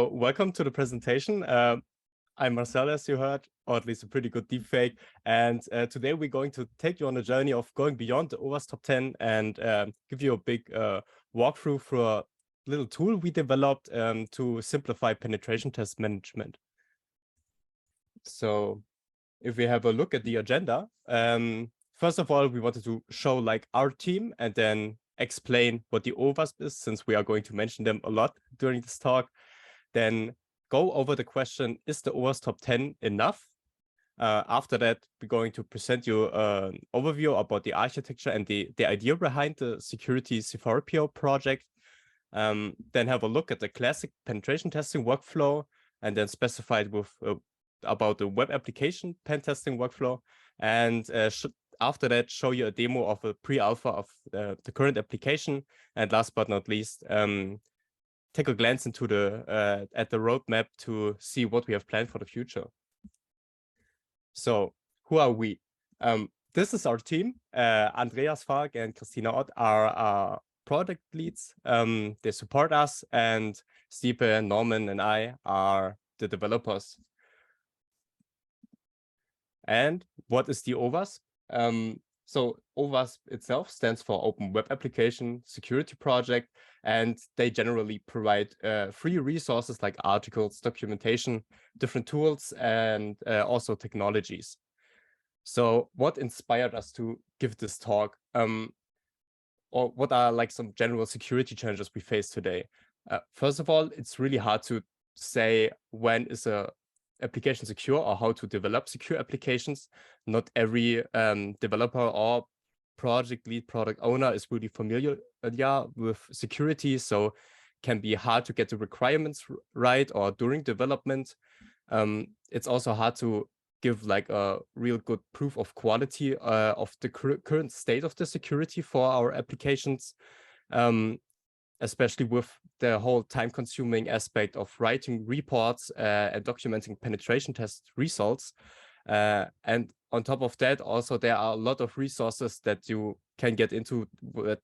Welcome to the presentation. I'm Marcel, as you heard, or at least a pretty good deepfake. And today we're going to take you on a journey of going beyond the OWASP top 10 and give you a big walkthrough through a little tool we developed to simplify penetration test management. So if we have a look at the agenda, first of all, we wanted to show like our team and then explain what the OWASP is, since we are going to mention them a lot during this talk. Then go over the question, is the OWASP top 10 enough? After that, we're going to present you an overview about the architecture and the idea behind the security C4PO project. Then have a look at the classic penetration testing workflow, and then specify it with about the web application pen testing workflow. And after that, show you a demo of a pre-alpha of the current application. And last but not least, take a glance into the at the roadmap to see what we have planned for the future. So who are we? This is our team. Andreas Falk and Christina Ott are our product leads. They support us, and Stipe, Norman, and I are the developers. And what is the OWASP? So OWASP itself stands for Open Web Application Security Project, and they generally provide free resources like articles, documentation, different tools, and also technologies. So what inspired us to give this talk? Or what are like some general security challenges we face today? First of all, it's really hard to say when is a application secure or how to develop secure applications. Not every developer or project lead, product owner is really familiar with security, so can be hard to get the requirements right or during development. It's also hard to give like a real good proof of quality of the current state of the security for our applications, especially with the whole time-consuming aspect of writing reports and documenting penetration test results. And on top of that, also there are a lot of resources that you can get into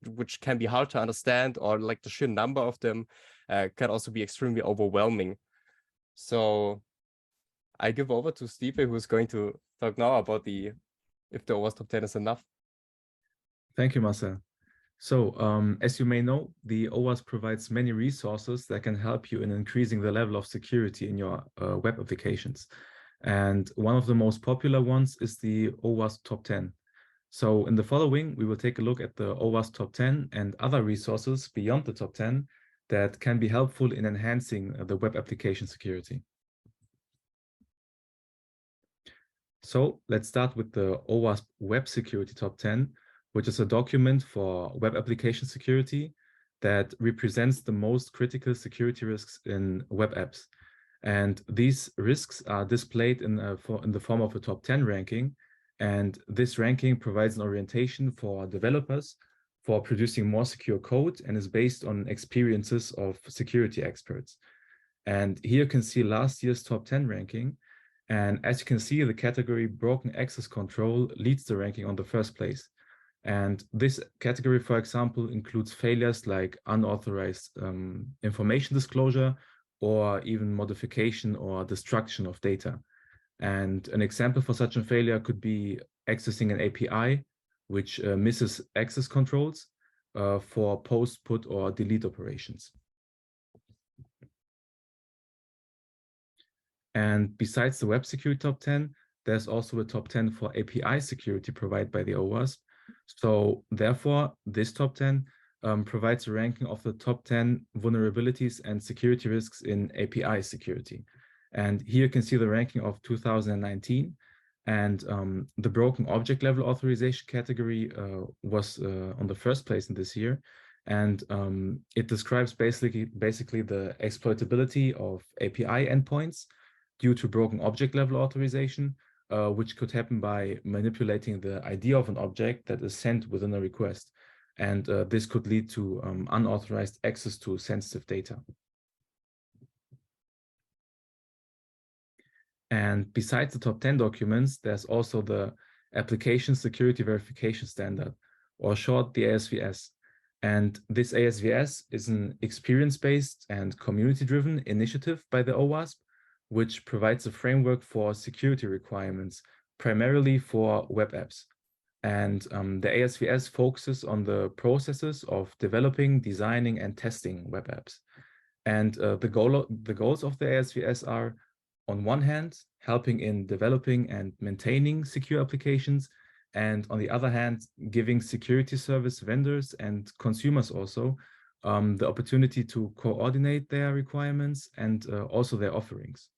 which can be hard to understand, or like the sheer number of them can also be extremely overwhelming. So I give over to Steve, who's going to talk now about if the OWASP top 10 is enough. Thank you, Marcel. So as you may know, the OWASP provides many resources that can help you in increasing the level of security in your web applications. And one of the most popular ones is the OWASP top 10. So in the following, we will take a look at the OWASP top 10 and other resources beyond the top 10 that can be helpful in enhancing the web application security. So let's start with the OWASP Web Security Top 10, which is a document for web application security that represents the most critical security risks in web apps. And these risks are displayed in the form of a top 10 ranking. And this ranking provides an orientation for developers for producing more secure code, and is based on experiences of security experts. And here you can see last year's top 10 ranking. And as you can see, the category broken access control leads the ranking on the first place. And this category, for example, includes failures like unauthorized information disclosure, or even modification or destruction of data. And an example for such a failure could be accessing an API, which misses access controls for post, put, or delete operations. And besides the Web Security Top 10, there's also a top 10 for API security provided by the OWASP. So therefore, this top 10 provides a ranking of the top 10 vulnerabilities and security risks in API security. And here you can see the ranking of 2019. And the broken object level authorization category was on the first place in this year. And it describes basically the exploitability of API endpoints due to broken object level authorization, which could happen by manipulating the ID of an object that is sent within a request. And this could lead to unauthorized access to sensitive data. And besides the top 10 documents, there's also the Application Security Verification Standard, or short the ASVS. And this ASVS is an experience-based and community-driven initiative by the OWASP, which provides a framework for security requirements, primarily for web apps. And the ASVS focuses on the processes of developing, designing, and testing web apps. And the goals of the ASVS are, on one hand, helping in developing and maintaining secure applications, and on the other hand, giving security service vendors and consumers also the opportunity to coordinate their requirements and also their offerings.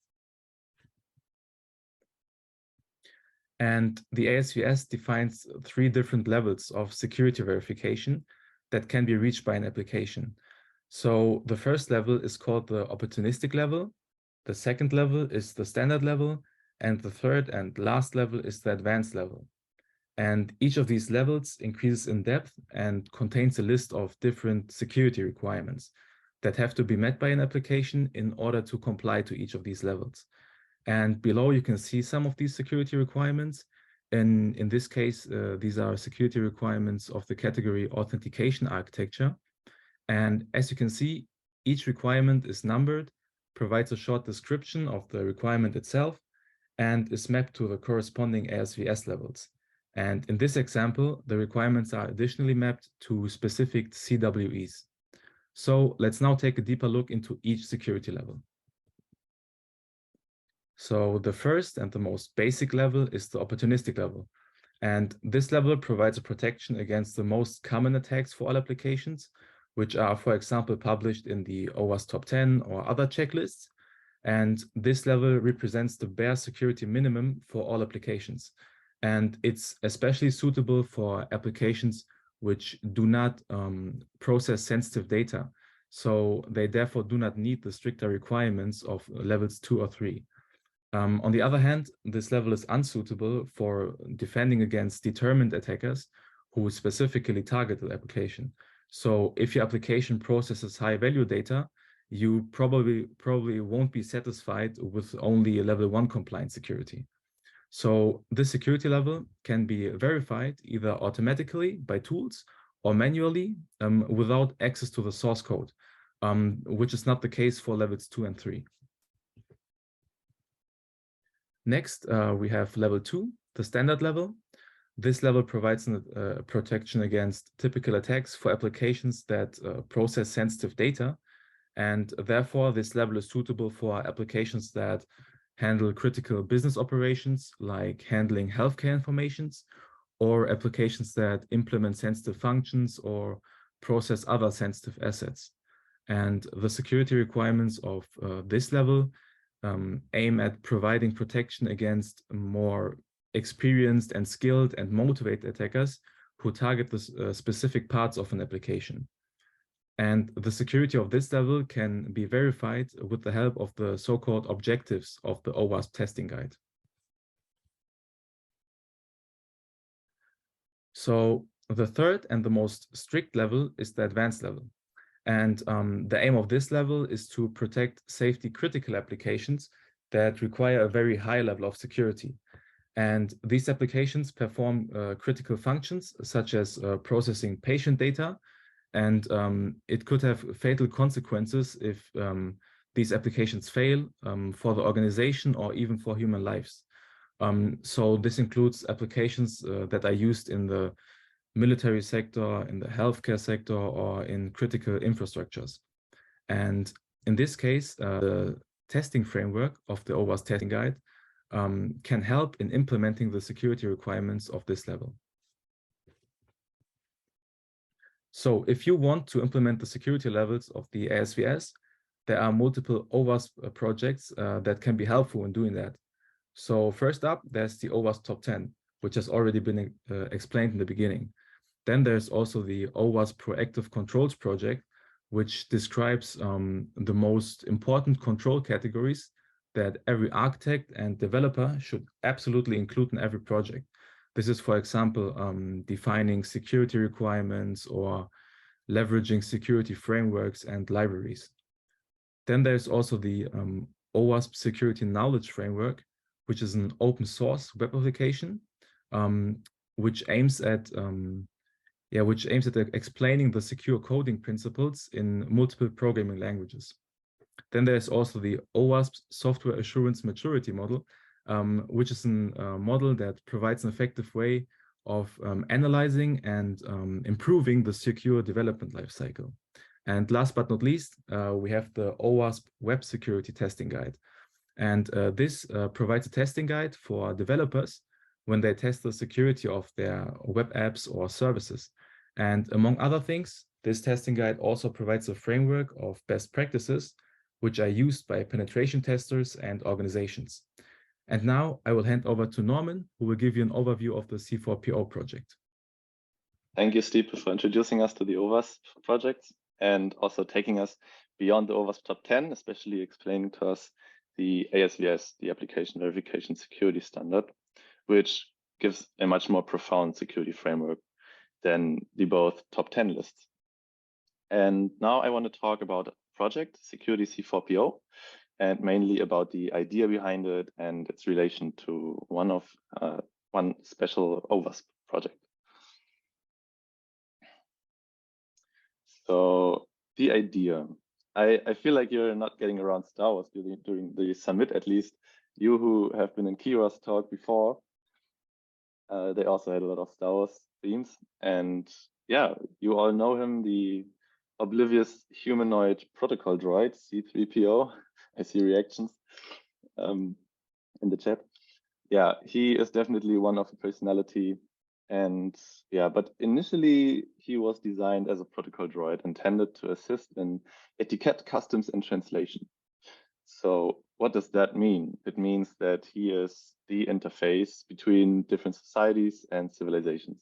And the ASVS defines 3 different levels of security verification that can be reached by an application. So the first level is called the opportunistic level. The second level is the standard level. And the third and last level is the advanced level. And each of these levels increases in depth and contains a list of different security requirements that have to be met by an application in order to comply to each of these levels. And below you can see some of these security requirements. And in this case, these are security requirements of the category authentication architecture. And as you can see, each requirement is numbered, provides a short description of the requirement itself, and is mapped to the corresponding ASVS levels. And in this example, the requirements are additionally mapped to specific CWEs. So let's now take a deeper look into each security level. So the first and the most basic level is the opportunistic level. And this level provides a protection against the most common attacks for all applications, which are, for example, published in the OWASP Top 10 or other checklists. And this level represents the bare security minimum for all applications. And it's especially suitable for applications which do not process sensitive data. So they therefore do not need the stricter requirements of levels 2 or 3. On the other hand, this level is unsuitable for defending against determined attackers who specifically target the application. So if your application processes high value data, you probably won't be satisfied with only a level 1 compliant security. So this security level can be verified either automatically by tools or manually without access to the source code, which is not the case for levels 2 and 3. Next, we have level 2, the standard level. This level provides protection against typical attacks for applications that process sensitive data. And therefore, this level is suitable for applications that handle critical business operations, like handling healthcare informations, or applications that implement sensitive functions or process other sensitive assets. And the security requirements of this level aim at providing protection against more experienced and skilled and motivated attackers who target the specific parts of an application. And the security of this level can be verified with the help of the so-called objectives of the OWASP testing guide. So the third and the most strict level is the advanced level. And the aim of this level is to protect safety critical applications that require a very high level of security. And these applications perform critical functions such as processing patient data. And it could have fatal consequences if these applications fail for the organization or even for human lives. So this includes applications that are used in the military sector, in the healthcare sector, or in critical infrastructures. And in this case, the testing framework of the OWASP testing guide can help in implementing the security requirements of this level. So if you want to implement the security levels of the ASVS, there are multiple OWASP projects that can be helpful in doing that. So first up, there's the OWASP Top 10, which has already been explained in the beginning. Then there's also the OWASP Proactive Controls project, which describes the most important control categories that every architect and developer should absolutely include in every project. This is, for example, defining security requirements or leveraging security frameworks and libraries. Then there's also the OWASP Security Knowledge Framework, which is an open source web application, which aims at which aims at explaining the secure coding principles in multiple programming languages. Then there's also the OWASP Software Assurance Maturity Model, which is a model that provides an effective way of analyzing and improving the secure development lifecycle. And last but not least, we have the OWASP Web Security Testing Guide. And this provides a testing guide for developers when they test the security of their web apps or services. And among other things, this testing guide also provides a framework of best practices, which are used by penetration testers and organizations. And now I will hand over to Norman, who will give you an overview of the C4PO project. Thank you, Stipe, for introducing us to the OWASP project and also taking us beyond the OWASP top 10, especially explaining to us the ASVS, the Application Verification Security Standard, which gives a much more profound security framework than the both top 10 lists. And now I want to talk about a project, Security C4PO, and mainly about the idea behind it and its relation to one special OWASP project. So the idea, I feel like you're not getting around Star Wars during the summit, at least you who have been in Kira's talk before. They also had a lot of Star Wars themes, and yeah, you all know him, the oblivious humanoid protocol droid, C4PO. I see reactions in the chat. Yeah, he is definitely one of the personality. And yeah, but initially he was designed as a protocol droid intended to assist in etiquette, customs, and translation. So what does that mean? It means that he is the interface between different societies and civilizations.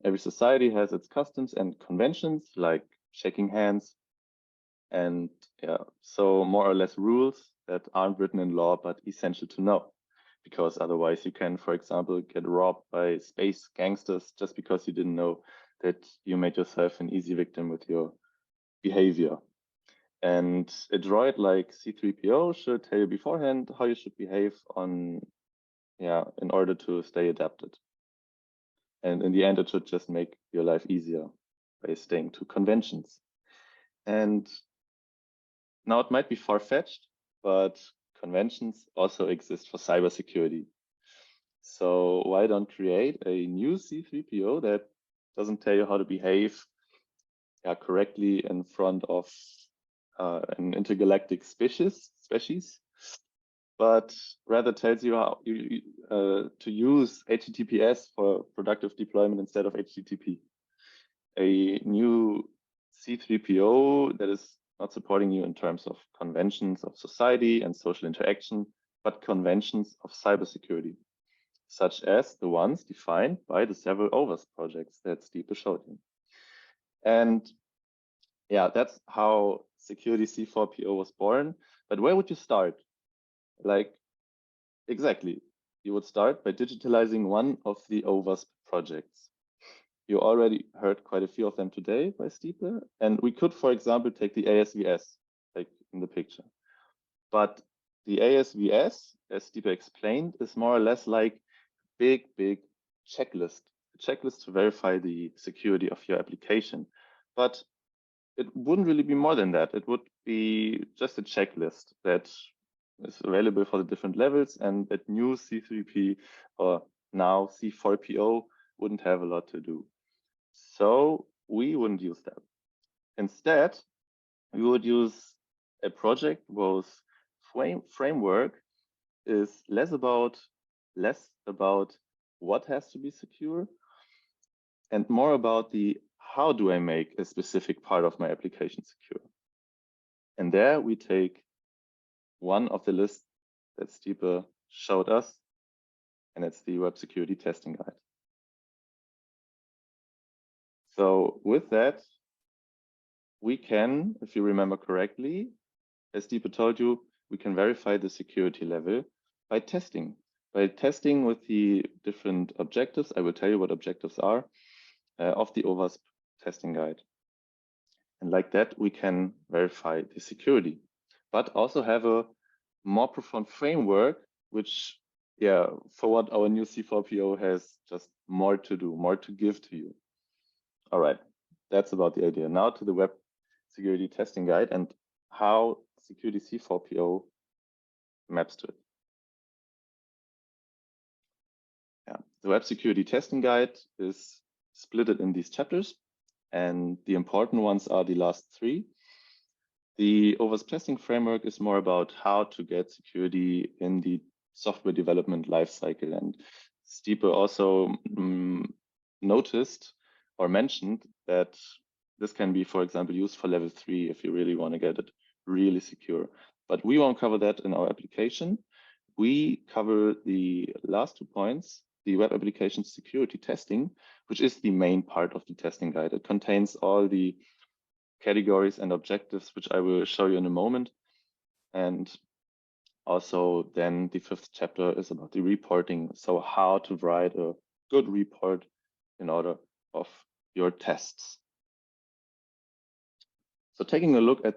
Every society has its customs and conventions, like shaking hands, and yeah, so more or less rules that aren't written in law but essential to know, because otherwise you can, for example, get robbed by space gangsters just because you didn't know that you made yourself an easy victim with your behavior. And a droid like C4PO should tell you beforehand how you should behave in order to stay adapted. And in the end, it should just make your life easier by staying to conventions. And now it might be far-fetched, but conventions also exist for cybersecurity. So why don't create a new C4PO that doesn't tell you how to behave correctly in front of an intergalactic species, but rather tells you how to use HTTPS for productive deployment instead of HTTP. A new C4PO that is not supporting you in terms of conventions of society and social interaction, but conventions of cybersecurity, such as the ones defined by the several OWASP projects that Stipe showed you. And yeah, that's how Security C4PO was born. But where would you start? Like, exactly, you would start by digitalizing one of the OWASP projects. You already heard quite a few of them today by Stipe, and we could, for example, take the ASVS, like in the picture. But the ASVS, as Stipe explained, is more or less like big checklist, a checklist to verify the security of your application. But it wouldn't really be more than that. It would be just a checklist that is available for the different levels, and that new C3P or now C4PO wouldn't have a lot to do. So we wouldn't use that. Instead, we would use a project whose framework is less about what has to be secure and more about the how do I make a specific part of my application secure. And there we take one of the lists that Stipe showed us, and it's the Web Security Testing Guide. So with that, we can, if you remember correctly, as Stipe told you, we can verify the security level by testing. By testing with the different objectives, I will tell you what objectives are, of the OWASP testing guide. And like that, we can verify the security, but also have a more profound framework, which, for what our new C4PO has just more to do, more to give to you. All right, that's about the idea. Now to the web security testing guide and how security C4PO maps to it. Yeah, the web security testing guide is split in these chapters, and the important ones are the last three. The OWASP testing framework is more about how to get security in the software development lifecycle. And Stipe also noticed or mentioned that this can be, for example, used for level 3 if you really want to get it really secure. But we won't cover that in our application. We cover the last 2 points, the web application security testing, which is the main part of the testing guide. It contains all the categories and objectives, which I will show you in a moment. And also then the 5th chapter is about the reporting. So how to write a good report in order of your tests. So taking a look at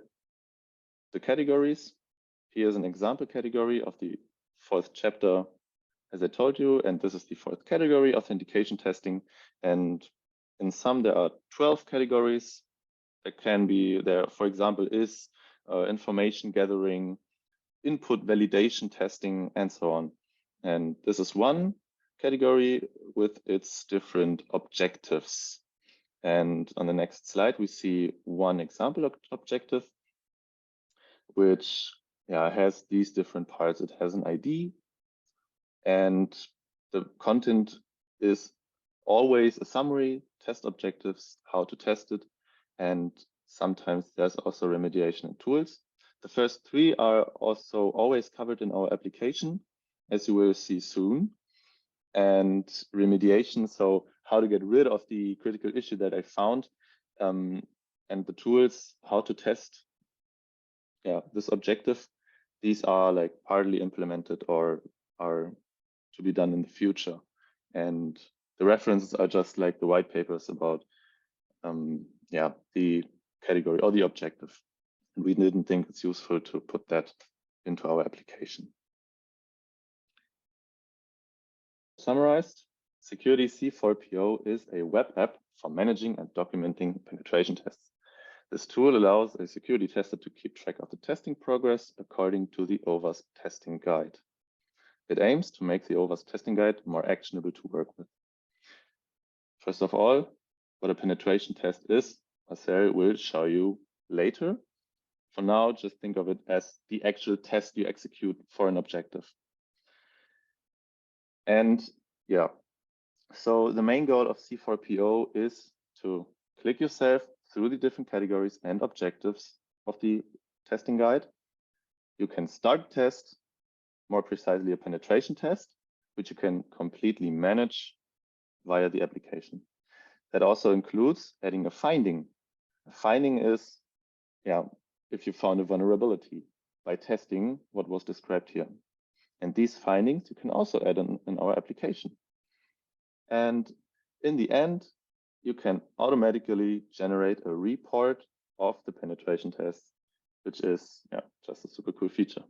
the categories, here's an example category of the 4th chapter, as I told you, and this is the 4th category, authentication testing. And in sum, there are 12 categories. There, for example, is information gathering, input validation testing, and so on. And this is one category with its different objectives. And on the next slide, we see one example objective, which has these different parts. It has an ID, and the content is always a summary, test objectives, how to test it, and sometimes there's also remediation and tools. The first 3 are also always covered in our application, as you will see soon. And remediation, so how to get rid of the critical issue that I found, and the tools, how to test this objective. These are like partly implemented or are to be done in the future. And the references are just like the white papers about the category or the objective. And we didn't think it's useful to put that into our application. Summarized, Security C4PO is a web app for managing and documenting penetration tests. This tool allows a security tester to keep track of the testing progress according to the OWASP testing guide. It aims to make the OWASP testing guide more actionable to work with. First of all, what a penetration test is, Marcel will show you later. For now, just think of it as the actual test you execute for an objective. And so the main goal of C4PO is to click yourself through the different categories and objectives of the testing guide. You can start a test, more precisely a penetration test, which you can completely manage via the application. That also includes adding a finding. A finding is, if you found a vulnerability by testing what was described here. And these findings you can also add in our application. And in the end, you can automatically generate a report of the penetration test, which is just a super cool feature.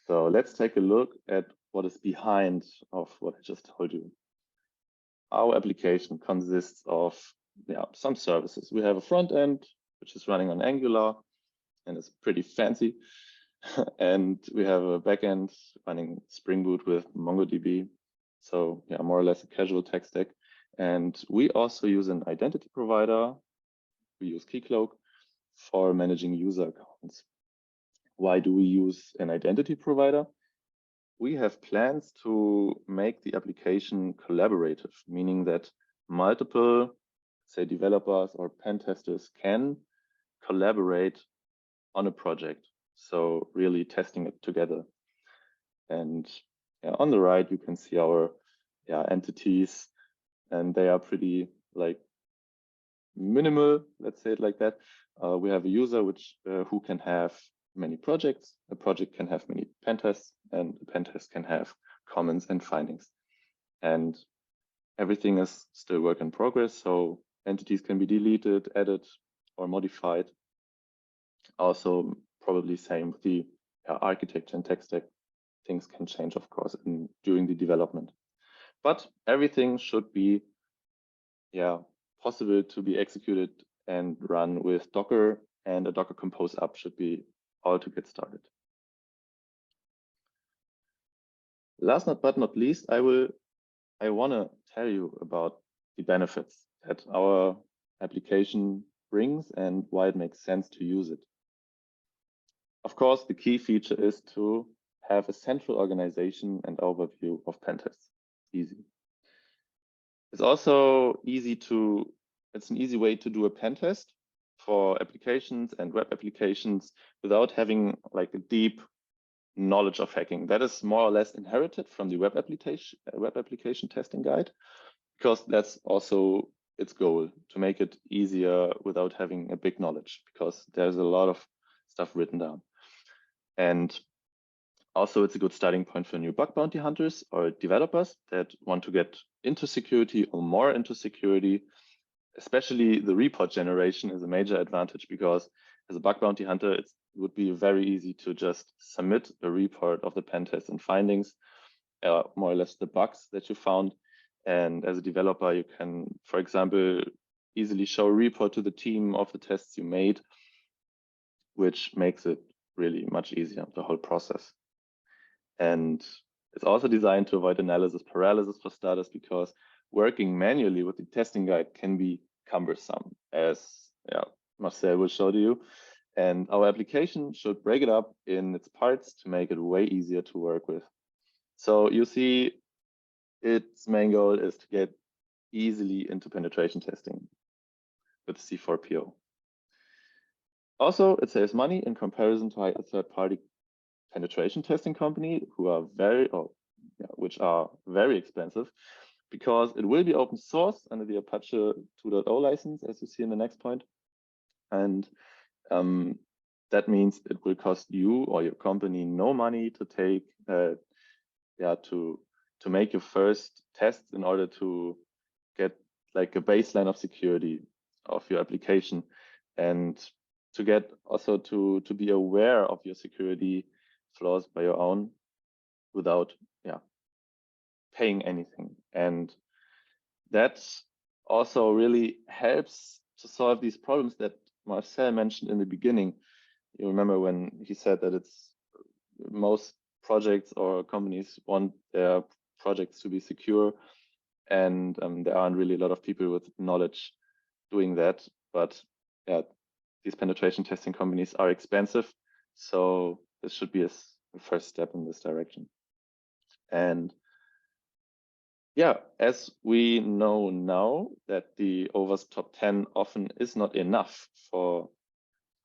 So let's take a look at what is behind of what I just told you. Our application consists of some services. We have a front end, which is running on Angular and is pretty fancy. And we have a backend running Spring Boot with MongoDB. So more or less a casual tech stack. And we also use an identity provider. We use Keycloak for managing user accounts. Why do we use an identity provider? We have plans to make the application collaborative, meaning that multiple, say, developers or pen testers can collaborate on a project. So really testing it together. And on the right, you can see our entities, and they are pretty minimal, let's say it like that. We have a user who can have many projects. A project can have many pen tests, and a pen test can have comments and findings. And everything is still work in progress. So entities can be deleted, added, or modified. Also, probably same with the architecture and tech stack. Things can change, of course, during the development. But everything should be possible to be executed and run with Docker, and a Docker Compose app should be all to get started. Last but not least, I want to tell you about the benefits that our application brings and why it makes sense to use it. Of course, the key feature is to have a central organization and overview of pen tests. Easy. It's also it's an easy way to do a pen test for applications and web applications without having like a deep knowledge of hacking. That is more or less inherited from the web application testing guide, because that's also its goal, to make it easier without having a big knowledge, because there's a lot of stuff written down. And also, it's a good starting point for new bug bounty hunters or developers that want to get into security or more into security. Especially the report generation is a major advantage, because as a bug bounty hunter, it would be very easy to just submit a report of the pen test and findings, more or less the bugs that you found. And as a developer, you can, for example, easily show a report to the team of the tests you made, which makes it really much easier, the whole process. And it's also designed to avoid analysis paralysis for starters, because working manually with the testing guide can be cumbersome, as Marcel will show to you. And our application should break it up in its parts to make it way easier to work with. So you see, its main goal is to get easily into penetration testing with C4PO. Also, it saves money in comparison to a third-party penetration testing company which are very expensive, because it will be open source under the Apache 2.0 license, as you see in the next point. And that means it will cost you or your company no money to take to make your first tests in order to get like a baseline of security of your application, and to get also to be aware of your security flaws by your own without paying anything. And that also really helps to solve these problems that Marcel mentioned in the beginning. You remember when he said that it's most projects or companies want their projects to be secure, and there aren't really a lot of people with knowledge doing that. But these penetration testing companies are expensive, so this should be a first step in this direction. And as we know now that the OWASP top 10 often is not enough for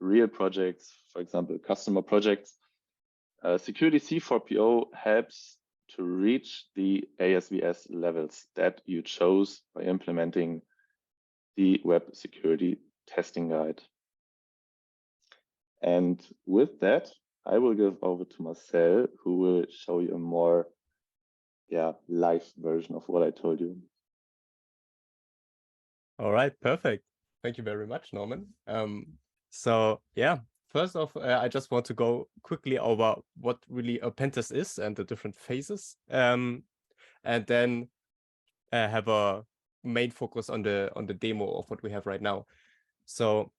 real projects, for example, customer projects, Security C4PO helps to reach the ASVS levels that you chose by implementing the web security testing guide. And with that, I will give over to Marcel, who will show you a more live version of what I told you. All right, perfect. Thank you very much, Norman. First off, I just want to go quickly over what really a pentest is and the different phases, and then have a main focus on the demo of what we have right now. So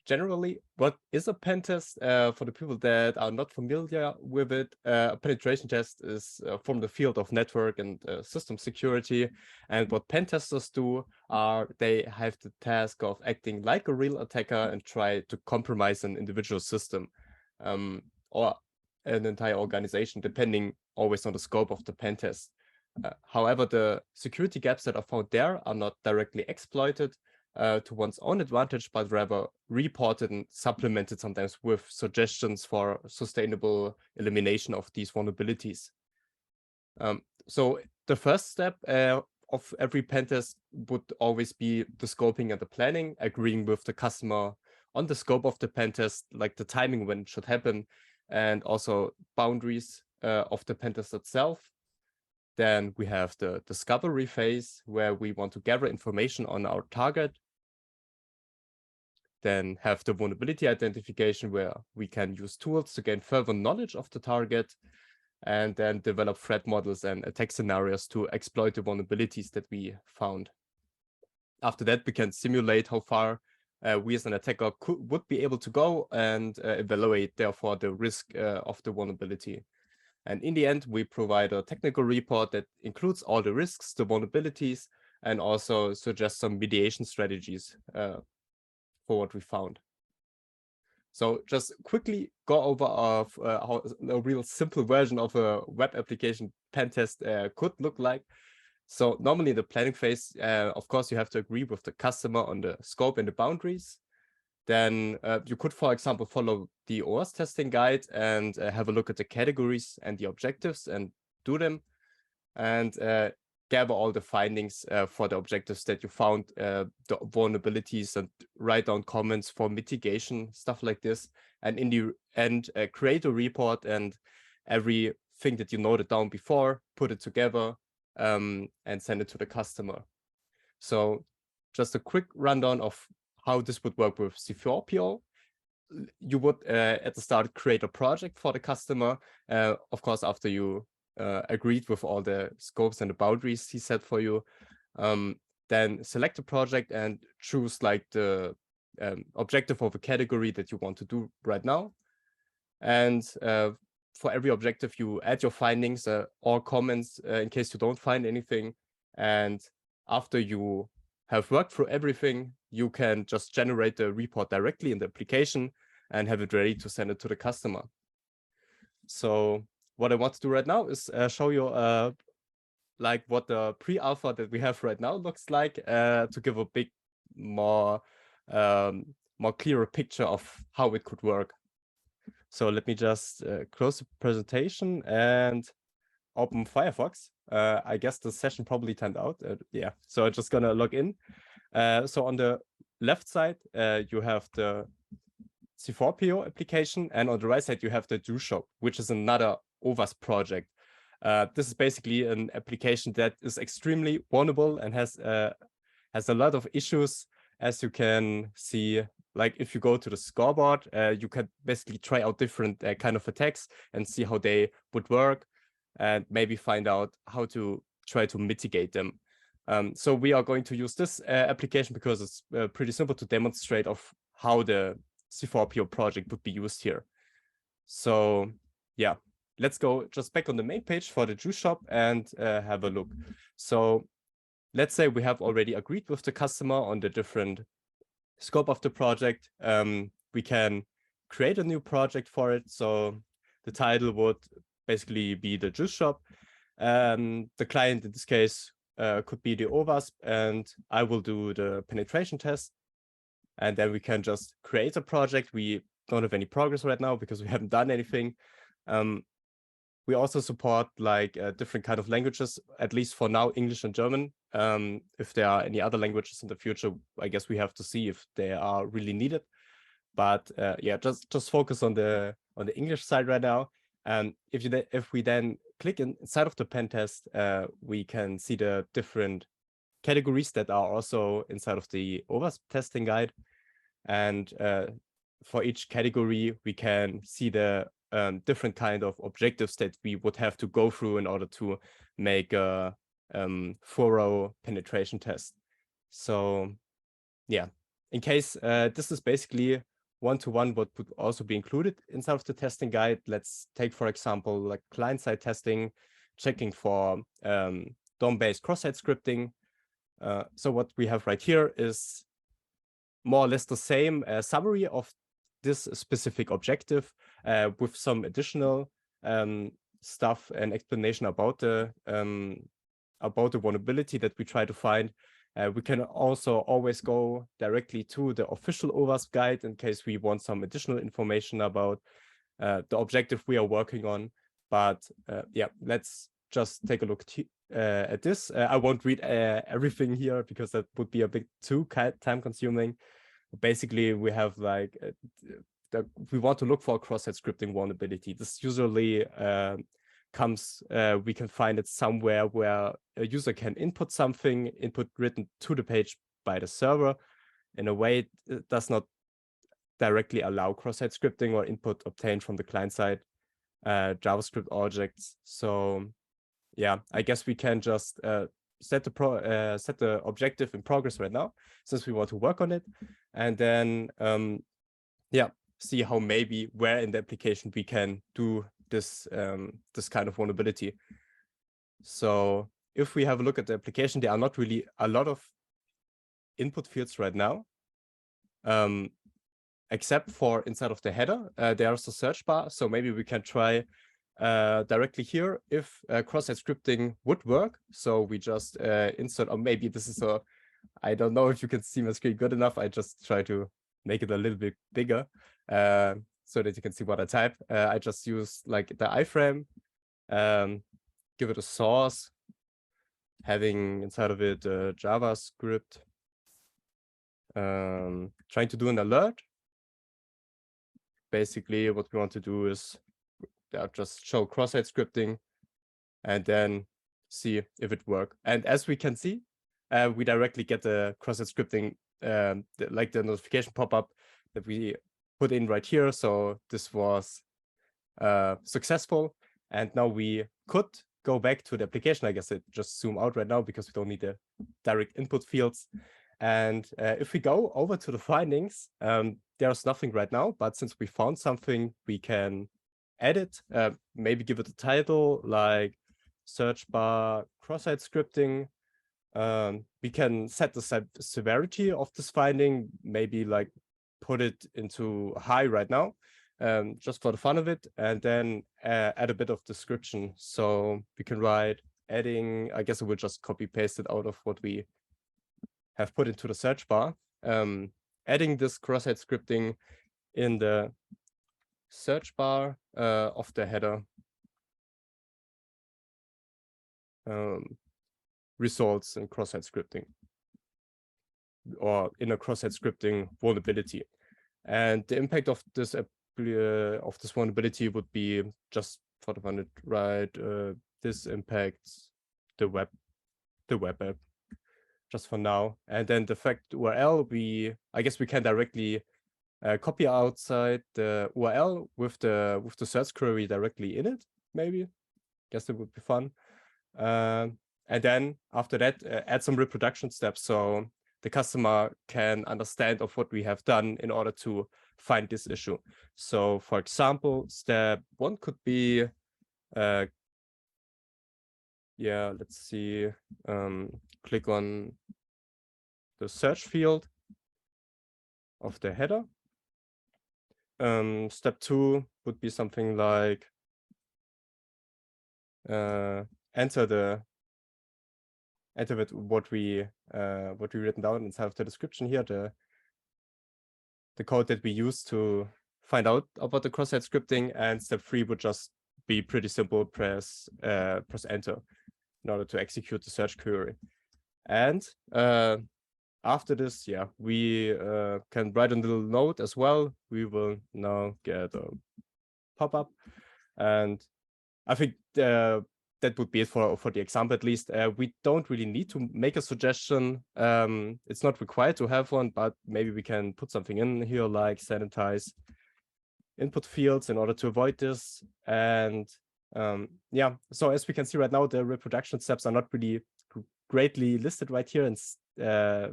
generally, what is a pen test? For the people that are not familiar with it, a penetration test is from the field of network and system security. And what pen testers do are they have the task of acting like a real attacker and try to compromise an individual system or an entire organization, depending always on the scope of the pen test. However, the security gaps that are found there are not directly exploited to one's own advantage, but rather reported and supplemented sometimes with suggestions for sustainable elimination of these vulnerabilities. So the first step of every pen test would always be the scoping and the planning, agreeing with the customer on the scope of the pen test, like the timing when it should happen, and also boundaries of the pen test itself. Then we have the discovery phase, where we want to gather information on our target. Then have the vulnerability identification, where we can use tools to gain further knowledge of the target, and then develop threat models and attack scenarios to exploit the vulnerabilities that we found. After that, we can simulate how far we as an attacker would be able to go and evaluate, therefore, the risk of the vulnerability. And in the end, we provide a technical report that includes all the risks, the vulnerabilities, and also suggest some mediation strategies for what we found. So just quickly go over of how a real simple version of a web application pen test could look like. So normally in the planning phase, of course, you have to agree with the customer on the scope and the boundaries. Then you could, for example, follow the OWASP testing guide and have a look at the categories and the objectives and do them. And gather all the findings for the objectives that you found, the vulnerabilities, and write down comments for mitigation, stuff like this. And in the end, create a report and everything that you noted down before, put it together and send it to the customer. So just a quick rundown of how this would work with C4PO. You would at the start create a project for the customer, of course, after you agreed with all the scopes and the boundaries he set for you. Then select a project and choose like the objective of a category that you want to do right now. And for every objective, you add your findings or comments in case you don't find anything. And after you have worked through everything, you can just generate the report directly in the application and have it ready to send it to the customer. So what I want to do right now is show you like what the pre-alpha that we have right now looks like to give a big more clearer picture of how it could work. So let me just close the presentation and open Firefox. I guess the session probably timed out. Yeah, so I'm just gonna log in. So on the left side, you have the C4PO application, and on the right side, you have the DoShop, which is another OWASP project. This is basically an application that is extremely vulnerable and has a lot of issues, as you can see. Like if you go to the scoreboard, you can basically try out different kind of attacks and see how they would work, and maybe find out how to try to mitigate them. So we are going to use this application because it's pretty simple to demonstrate of how the C4PO project would be used here. So yeah, let's go just back on the main page for the DoShop and have a look. So let's say we have already agreed with the customer on the different scope of the project. We can create a new project for it. So the title would basically be the DoShop. The client in this case could be the OWASP, and I will do the penetration test. And then we can just create a project. We don't have any progress right now because we haven't done anything. We also support like different kind of languages, at least for now, English and German. If there are any other languages in the future, I guess we have to see if they are really needed. But yeah, just focus on the English side right now. And if we then click inside of the pen test, we can see the different categories that are also inside of the OWASP testing guide. And for each category, we can see the different kind of objectives that we would have to go through in order to make a thorough penetration test. So yeah, in case this is basically one-to-one what would also be included inside of the testing guide. Let's take, for example, like client-side testing, checking for DOM-based cross-site scripting. So what we have right here is more or less the same summary of this specific objective with some additional stuff and explanation about the vulnerability that we try to find. We can also always go directly to the official OWASP guide in case we want some additional information about the objective we are working on. But yeah, let's just take a look at this. I won't read everything here because that would be a bit too time-consuming. Basically, we have like we want to look for a cross-site scripting vulnerability. This usually comes, we can find it somewhere where a user can input something, input written to the page by the server. In a way, it does not directly allow cross-site scripting or input obtained from the client-side JavaScript objects. So yeah, I guess we can just set the objective in progress right now, since we want to work on it, and then yeah, see how maybe where in the application we can do this this kind of vulnerability. So if we have a look at the application, there are not really a lot of input fields right now, except for inside of the header. There's a search bar, so maybe we can try directly here if cross-site scripting would work. So we just insert, or maybe this is a, I don't know if you can see my screen good enough. I just try to make it a little bit bigger so that you can see what I type. I just use like the iframe, give it a source, having inside of it JavaScript, trying to do an alert. Basically, what we want to do is just show cross-site scripting and then see if it works. And as we can see, we directly get the cross-site scripting, like the notification pop-up that we put in right here. So this was successful. And now we could go back to the application. I guess it just zoom out right now because we don't need the direct input fields. And if we go over to the findings, there's nothing right now, but since we found something, we can add it, maybe give it a title like search bar cross-site scripting. We can set the severity of this finding, maybe like put it into high right now, just for the fun of it, and then add a bit of description. So we can write adding, I guess I will just copy paste it out of what we have put into the search bar, adding this cross-site scripting in the search bar of the header results in cross-site scripting, or in a cross-site scripting vulnerability. And the impact of this vulnerability would be, just for the fun, right? This impacts the web app, just for now. And then the fact URL, I guess we can directly copy outside the URL with the search query directly in it, maybe. Guess it would be fun. And then after that, add some reproduction steps so the customer can understand of what we have done in order to find this issue. So for example, step 1 could be, yeah, let's see, click on the search field of the header. Step 2 would be something like enter what we written down inside of the description here, the code that we use to find out about the cross-site scripting. And step 3 would just be pretty simple, press enter in order to execute the search query. And after this, yeah, we can write a little note as well. We will now get a pop-up, and I think that would be it for the example, at least. We don't really need to make a suggestion. It's not required to have one, but maybe we can put something in here like sanitize input fields in order to avoid this. And yeah, so as we can see right now, the reproduction steps are not really greatly listed right here, and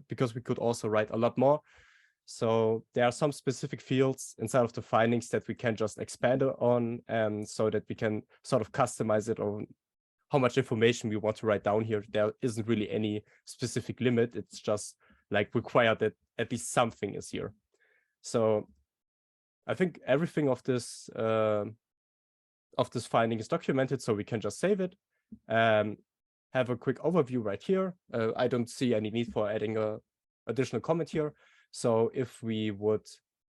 because we could also write a lot more. So there are some specific fields inside of the findings that we can just expand on, so that we can sort of customize it on how much information we want to write down here. There isn't really any specific limit. It's just like required that at least something is here. So I think everything of this finding is documented, so we can just save it. Have a quick overview right here. I don't see any need for adding a additional comment here. So if we would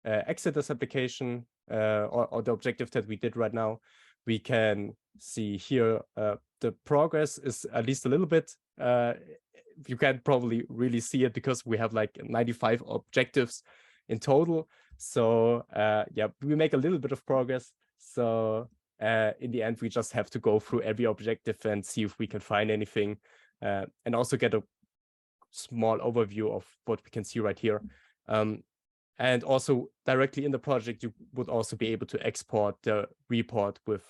exit this application or the objective that we did right now, we can see here the progress is at least a little bit. You can't probably really see it because we have like 95 objectives in total. So yeah, we make a little bit of progress. So in the end, we just have to go through every objective and see if we can find anything, and also get a small overview of what we can see right here. And also directly in the project, you would also be able to export the report with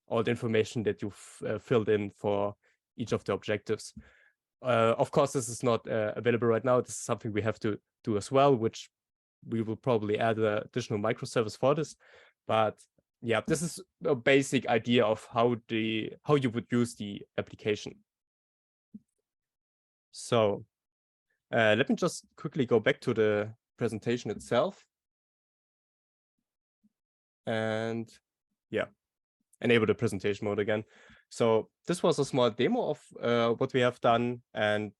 all the information that you've filled in for each of the objectives. Of course, this is not available right now. This is something we have to do as well, which we will probably add an additional microservice for this. But yeah, this is a basic idea of how you would use the application. So let me just quickly go back to the presentation itself. And yeah, enable the presentation mode again. So this was a small demo of what we have done, and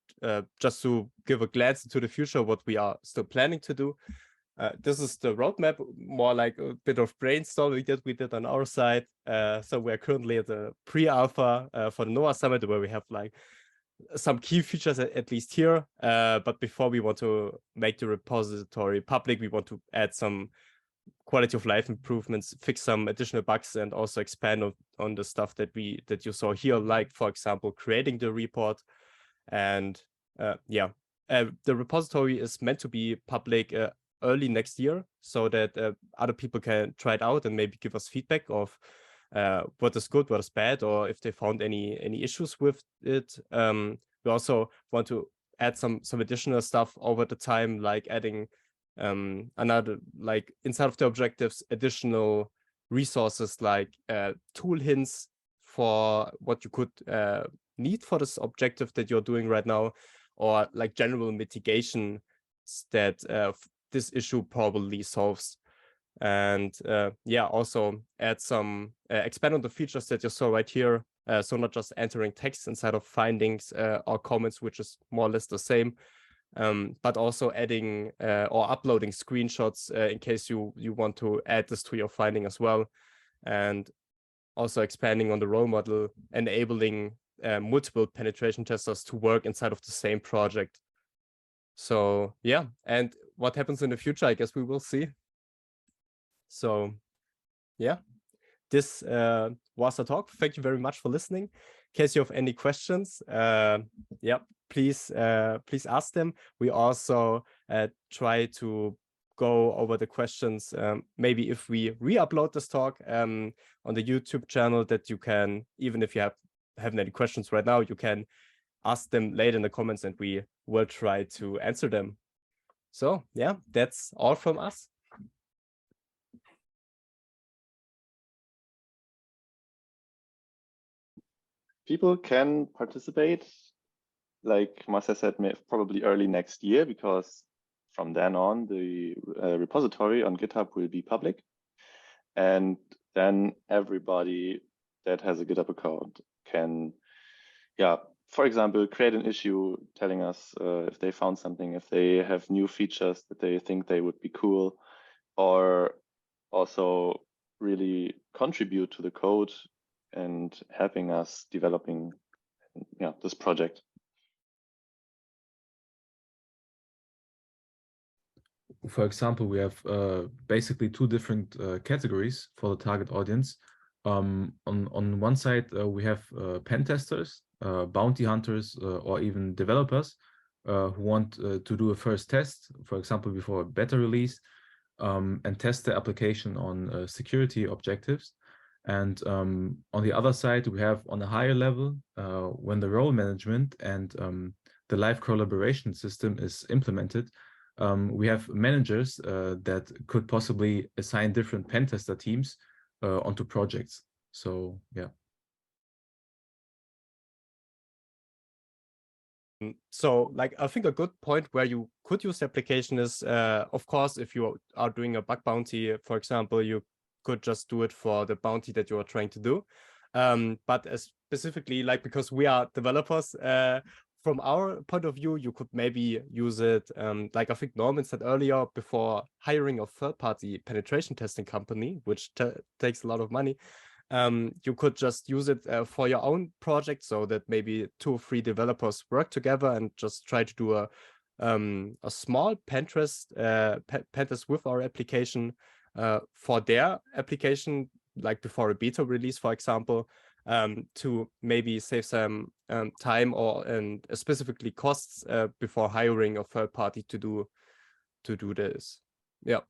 just to give a glance into the future, what we are still planning to do. This is the roadmap, more like a bit of brainstorming that we did on our side. So we're currently at the pre-alpha for the NOAA Summit, where we have like some key features at least here. But before we want to make the repository public, we want to add some quality of life improvements, fix some additional bugs, and also expand on the stuff that you saw here, like for example creating the report. And yeah, the repository is meant to be public early next year, so that other people can try it out and maybe give us feedback of what is good, what is bad, or if they found any issues with it. We also want to add some additional stuff over the time, like adding another, like inside of the objectives, additional resources like tool hints for what you could need for this objective that you're doing right now, or like general mitigation that this issue probably solves. And yeah, also add some expand on the features that you saw right here. So not just entering text inside of findings or comments, which is more or less the same, but also adding or uploading screenshots in case you want to add this to your finding as well. And also expanding on the role model, enabling multiple penetration testers to work inside of the same project. So yeah, and what happens in the future, I guess we will see. So yeah, this was the talk. Thank you very much for listening. In case you have any questions, yeah, please ask them. We also try to go over the questions, maybe if we re-upload this talk on the YouTube channel, that you can, even if you haven't any questions right now, you can ask them later in the comments and we will try to answer them. So yeah, that's all from us. People can participate, like Marcel said, probably early next year, because from then on, the repository on GitHub will be public. And then everybody that has a GitHub account can, yeah, for example, create an issue telling us if they found something, if they have new features that they think they would be cool, or also really contribute to the code and helping us developing, yeah, this project. For example, we have basically two different categories for the target audience. On one side, we have pen testers, bounty hunters, or even developers who want to do a first test, for example, before a beta release, and test the application on security objectives. And on the other side, we have on a higher level, when the role management and the live collaboration system is implemented, we have managers that could possibly assign different pen tester teams onto projects. So yeah. So like, I think a good point where you could use the application is, of course, if you are doing a bug bounty, for example, you could just do it for the bounty that you are trying to do. But specifically, like, because we are developers, from our point of view, you could maybe use it, like I think Norman said earlier, before hiring a third-party penetration testing company, which takes a lot of money. You could just use it for your own project, so that maybe 2 or 3 developers work together and just try to do a small pen test with our application for their application, like before a beta release, for example, to maybe save some time and specifically costs before hiring a third party to do this. Yeah.